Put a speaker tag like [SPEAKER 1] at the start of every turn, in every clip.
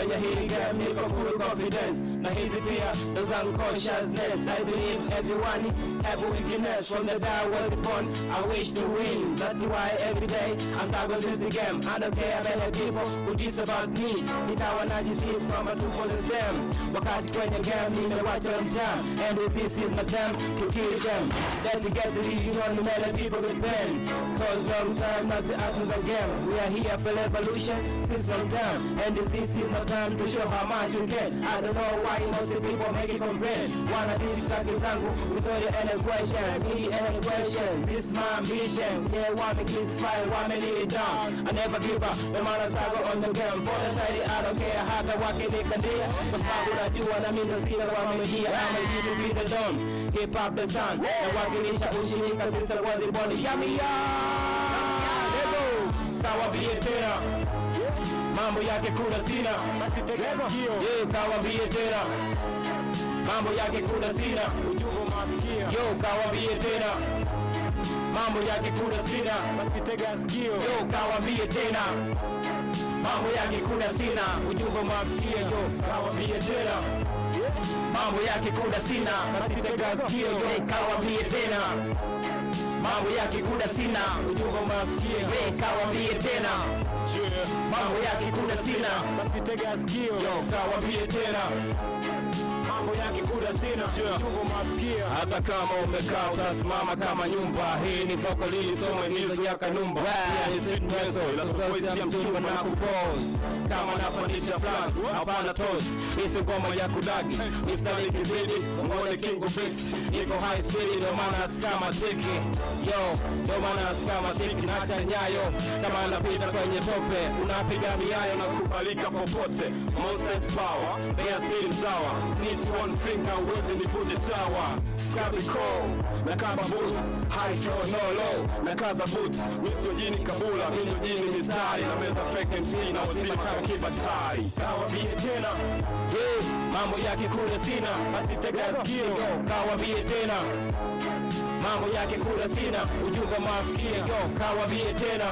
[SPEAKER 1] kwenye hili game niko full confidence. Na hizi pia ndo zangu consciousness. I believe everyone have a weakness. From the die where the born, I wish to win. That's why every day I'm tackling this game. I don't care about the people who diss about me. Nikawa najisi from a 247. Wakati kwenye game nimewacha mtam. And this is my time to kill them. That to get to leave on the many people get pain. Cause long time that's the essence again. We are here for revolution since long time. And this is my time to show how much you can. I don't know why most people make it complain. Wanna this is like zangu without any question. Need any question. This is my ambition. Yeah, want me kids fight, want me lead it down. I never give up. No matter saga on the game. For the side I don't care how the walk in the day. Cause I would do what I mean the skill of I'm here. I'm here to be the dawn. Hip hop the sounds. Na wakilisha ushirika sisi kwa the body. Yummy ya. Lego. Kawambie tena. Mambo yake kuna sina. Yo kawambie tena. Mambo yake kuna sina. Yo kawambie tena. Mambo yake kuna sina. Yo kawambie tena. Mambo yake kuna sina. Ujumbe mafikia. Yo kawambie tena. Mambo yake kuna sina. Yo kawambie tena. Mambo yake kuna sina. Ujumbe mafikia. Yo kawambie tena. Mambo yake kuna sina. Yo kawambie tena. Mambo yake kuna sina. Ujumbe mafikia. Hata kama umekaa utasimama kama nyumba. Hii ni vocalili somo hizo ya kanumba. Pia ni sit meso ila voice ya mchumba na kupose. Kama nafundisha flag hapana toss. Isi ngoma ya kudagi misali kizidi ngone king of beats. Niko high speed ndo maana kama tiki. Yo ndo maana kama tiki nacha nyayo. Kama napita kwenye tope unapiga miayo na kubalika popote. Monsters power they are sitting tower. Snitch one finger wezi nivuje shower. Scabby call na kamba boots. High flow no low na kaza boots. Miso jini kabula mindo jini mistari. Na meza fake MC na wazima kama kibatari. Kawambie tena. Mambo yake kule sina. Basi tega sikio. Kawambie tena. Mambo yake kule sina. Ujumbe mafikia. Kawambie tena.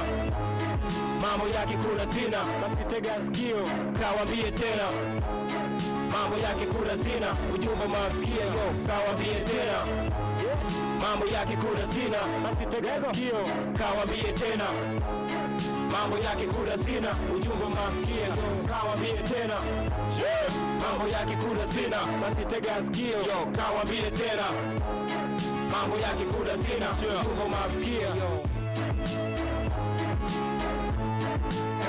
[SPEAKER 1] Mambo yake kule sina. Basi tega sikio. Kawambie tena. Mambo yake kula sina. Ujumbe mafikia. Kawambie tena. Mambo yake kula sina. Basi tega sikio. Kawambie tena. Mambo yake kula sina. Ujumbe mafikia. Kawambie tena. Mambo yake kula sina. Basi tega sikio. Kawambie tena. Mambo yake kula sina. Ujumbe mafikia.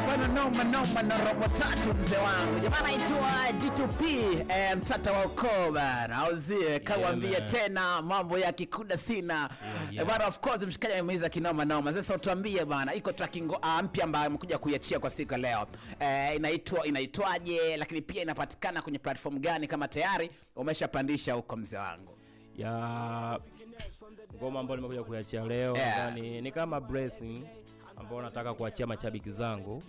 [SPEAKER 2] Bwana noma na robo tatu mzee wangu. Jamani naitwa G2P mtata wa Okoba. Auzie kawambie tena mambo ya kikuda sina. Bwana of course mshikaji amemaliza kinoma. Sasa utuambie bwana iko tracking mpya ambayo amekuja kuiachia kwa siku leo. Inaitwaje lakini pia inapatikana kwenye platform gani kama tayari umeshapandisha huko mzee wangu?
[SPEAKER 1] Ya ngoma ambayo nimekuja kuiachia leo ni kama blessing ambao nataka kuachia mashabiki zangu.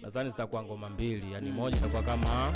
[SPEAKER 1] Nadhani zitakuwa ngoma mbili, yani moja itakuwa kama